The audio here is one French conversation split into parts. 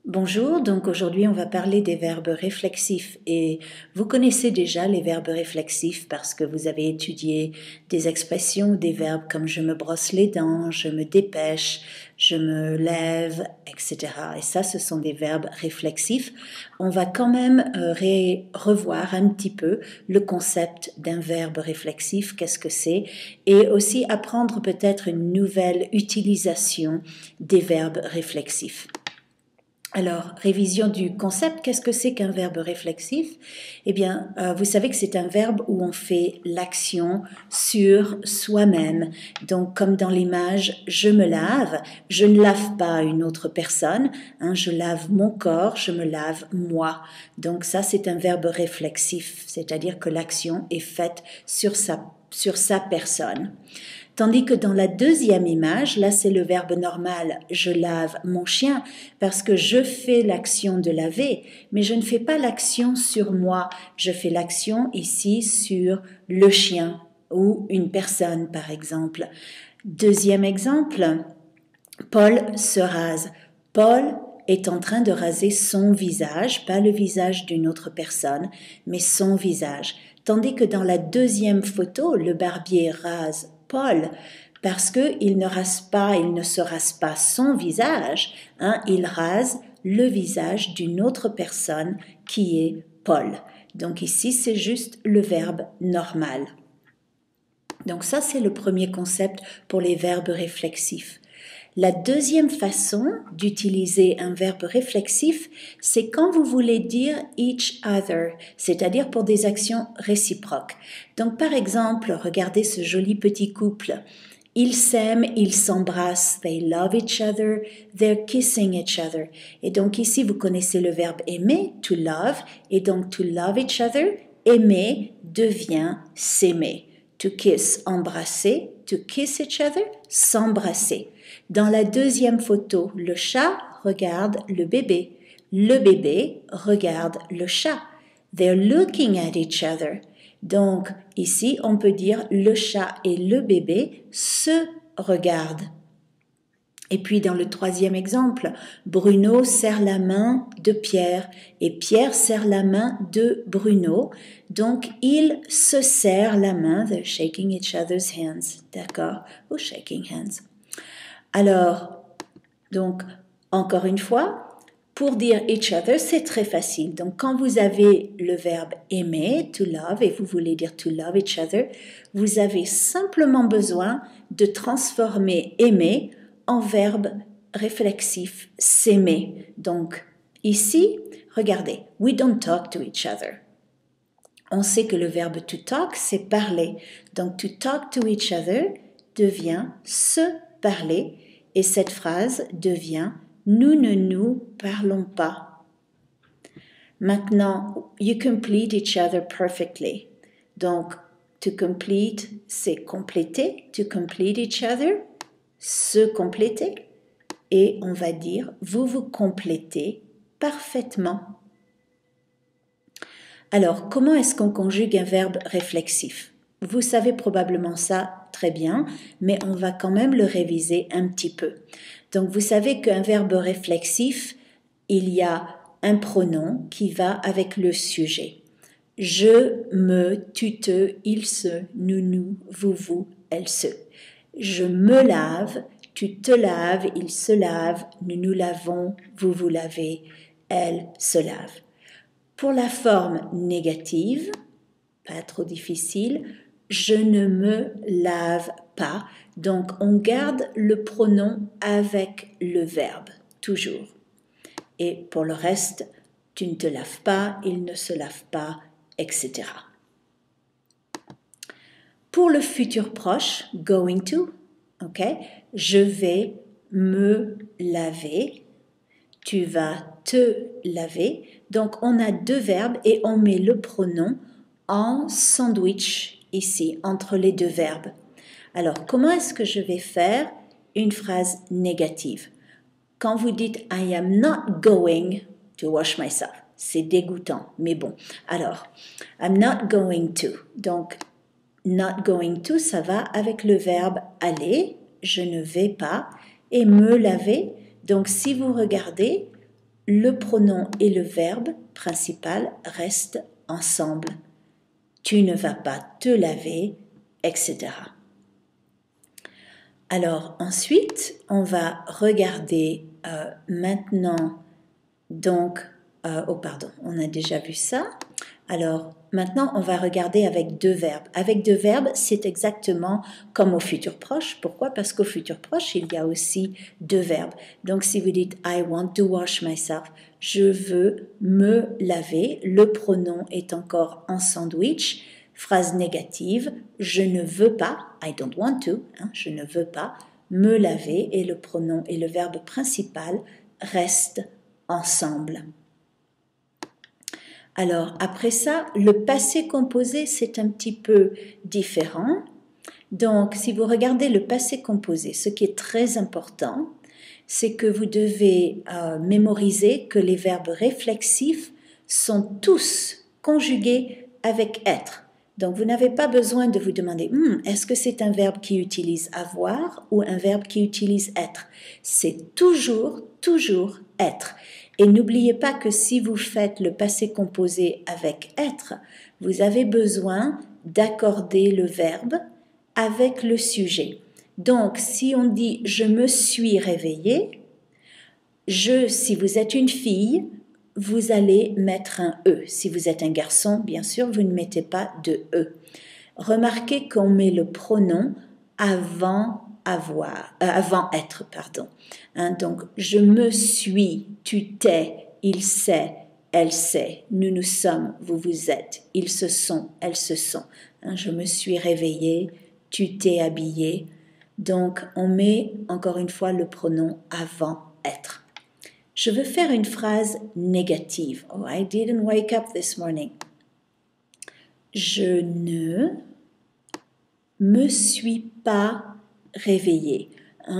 Bonjour, donc aujourd'hui on va parler des verbes réflexifs et vous connaissez déjà les verbes réflexifs parce que vous avez étudié des expressions, des verbes comme je me brosse les dents, je me dépêche, je me lève, etc. Et ça, ce sont des verbes réflexifs. On va quand même revoir un petit peu le concept d'un verbe réflexif, qu'est-ce que c'est, et aussi apprendre peut-être une nouvelle utilisation des verbes réflexifs. Alors, révision du concept, qu'est-ce que c'est qu'un verbe réflexif? Eh bien, vous savez que c'est un verbe où on fait l'action sur soi-même. Donc, comme dans l'image « je me lave », je ne lave pas une autre personne, je lave mon corps, je me lave moi. Donc ça, c'est un verbe réflexif, c'est-à-dire que l'action est faite sur sa personne. Tandis que dans la deuxième image, là c'est le verbe normal, je lave mon chien, parce que je fais l'action de laver, mais je ne fais pas l'action sur moi, je fais l'action ici sur le chien ou une personne par exemple. Deuxième exemple, Paul se rase. Paul est en train de raser son visage, pas le visage d'une autre personne, mais son visage. Tandis que dans la deuxième photo, le barbier rase Paul parce qu'il ne se rase pas son visage, il rase le visage d'une autre personne qui est Paul. Donc ici, c'est juste le verbe normal. Donc ça, c'est le premier concept pour les verbes réflexifs. La deuxième façon d'utiliser un verbe réflexif, c'est quand vous voulez dire each other, c'est-à-dire pour des actions réciproques. Donc par exemple, regardez ce joli petit couple. Ils s'aiment, ils s'embrassent, they love each other, they're kissing each other. Et donc ici, vous connaissez le verbe aimer, to love, et donc to love each other, aimer devient s'aimer. To kiss, embrasser, to kiss each other, s'embrasser. Dans la deuxième photo, le chat regarde le bébé regarde le chat. They're looking at each other. Donc, ici, on peut dire le chat et le bébé se regardent. Et puis, dans le troisième exemple, Bruno serre la main de Pierre et Pierre serre la main de Bruno. Donc, ils se serrent la main, they're shaking each other's hands, d'accord? Ou shaking hands. Alors, donc, encore une fois, pour dire each other, c'est très facile. Donc, quand vous avez le verbe aimer, to love, et vous voulez dire to love each other, vous avez simplement besoin de transformer aimer en verbe réflexif s'aimer. Donc, ici, regardez, we don't talk to each other. On sait que le verbe to talk, c'est parler. Donc, to talk to each other devient se parler et cette phrase devient nous ne nous parlons pas. Maintenant, you complete each other perfectly. Donc, to complete, c'est compléter. To complete each other, se compléter. Et on va dire, vous vous complétez parfaitement. Alors, comment est-ce qu'on conjugue un verbe réflexif? Vous savez probablement ça très bien, mais on va quand même le réviser un petit peu. Donc, vous savez qu'un verbe réflexif, il y a un pronom qui va avec le sujet. Je, me, tu, te, il se, nous, vous, elle se. Je me lave, tu te laves, il se lave, nous lavons, vous lavez, elle se lave. Pour la forme négative, pas trop difficile, je ne me lave pas. Donc, on garde le pronom avec le verbe, toujours. Et pour le reste, tu ne te laves pas, il ne se lave pas, etc. Pour le futur proche, going to, ok, je vais me laver, tu vas te laver. Donc, on a deux verbes et on met le pronom en sandwich ici, entre les deux verbes. Alors, comment est-ce que je vais faire une phrase négative? Quand vous dites « I am not going to wash myself », c'est dégoûtant, mais bon. Alors, « I'm not going to ». Donc, « not going to », ça va avec le verbe « aller », je ne vais pas, et « me laver ». Donc, si vous regardez, le pronom et le verbe principal restent ensemble. Tu ne vas pas te laver, etc. Alors ensuite, on va regarder maintenant, donc, on a déjà vu ça. Alors maintenant, on va regarder avec deux verbes. Avec deux verbes, c'est exactement comme au futur proche. Pourquoi? Parce qu'au futur proche, il y a aussi deux verbes. Donc si vous dites I want to wash myself, je veux me laver, le pronom est encore en sandwich. Phrase négative, je ne veux pas, I don't want to, je ne veux pas me laver, et le pronom et le verbe principal restent ensemble. Alors, après ça, le passé composé, c'est un petit peu différent. Donc, si vous regardez le passé composé, ce qui est très important, c'est que vous devez mémoriser que les verbes réflexifs sont tous conjugués avec être. Donc, vous n'avez pas besoin de vous demander est-ce que c'est un verbe qui utilise avoir ou un verbe qui utilise être. C'est toujours être. Et n'oubliez pas que si vous faites le passé composé avec être, vous avez besoin d'accorder le verbe avec le sujet. Donc, si on dit « je me suis réveillée », si vous êtes une fille, vous allez mettre un « e ». Si vous êtes un garçon, bien sûr, vous ne mettez pas de « e ». Remarquez qu'on met le pronom avant être, pardon. Donc, je me suis, tu t'es, il sait, elle sait, nous nous sommes, vous vous êtes, ils se sont, elles se sont. Je me suis réveillée, tu t'es habillé. Donc, on met encore une fois le pronom avant être. Je veux faire une phrase négative. Oh, I didn't wake up this morning. Je ne me suis pas réveillée.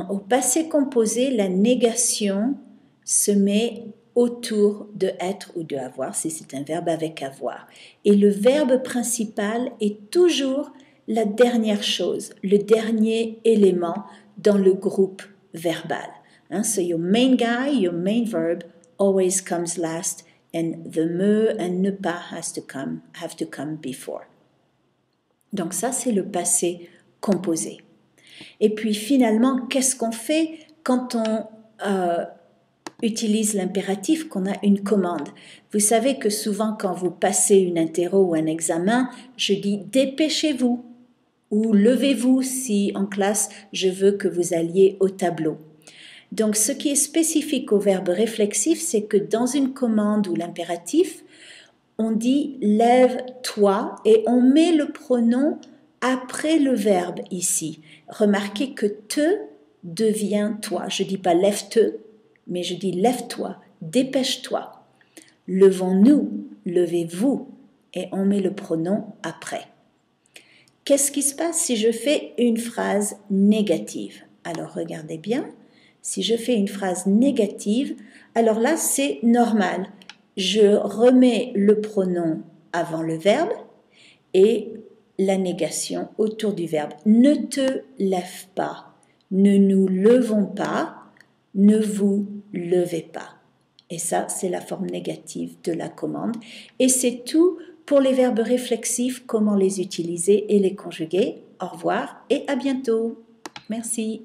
Au passé composé, la négation se met autour de être ou de avoir, si c'est un verbe avec avoir. Et le verbe principal est toujours la dernière chose, le dernier élément dans le groupe verbal. So your main guy, your main verb always comes last, and the me and ne pas have to come before. Donc ça, c'est le passé composé. Et puis finalement, qu'est-ce qu'on fait quand on utilise l'impératif, qu'on a une commande? Vous savez que souvent, quand vous passez une interro ou un examen, je dis « dépêchez-vous » ou « levez-vous » si en classe, je veux que vous alliez au tableau. Donc, ce qui est spécifique au verbe réflexif, c'est que dans une commande ou l'impératif, on dit « lève-toi » et on met le pronom après le verbe ici. Remarquez que « te » devient « toi ». Je ne dis pas « lève-te », mais je dis « lève-toi »,« dépêche-toi ». Levons-nous, levez-vous, et on met le pronom après. Qu'est-ce qui se passe si je fais une phrase négative? Alors, regardez bien. Si je fais une phrase négative, alors là, c'est normal. Je remets le pronom avant le verbe et la négation autour du verbe. Ne te lève pas, ne nous levons pas, ne vous levez pas. Et ça, c'est la forme négative de la commande. Et c'est tout pour les verbes réflexifs, comment les utiliser et les conjuguer. Au revoir et à bientôt. Merci.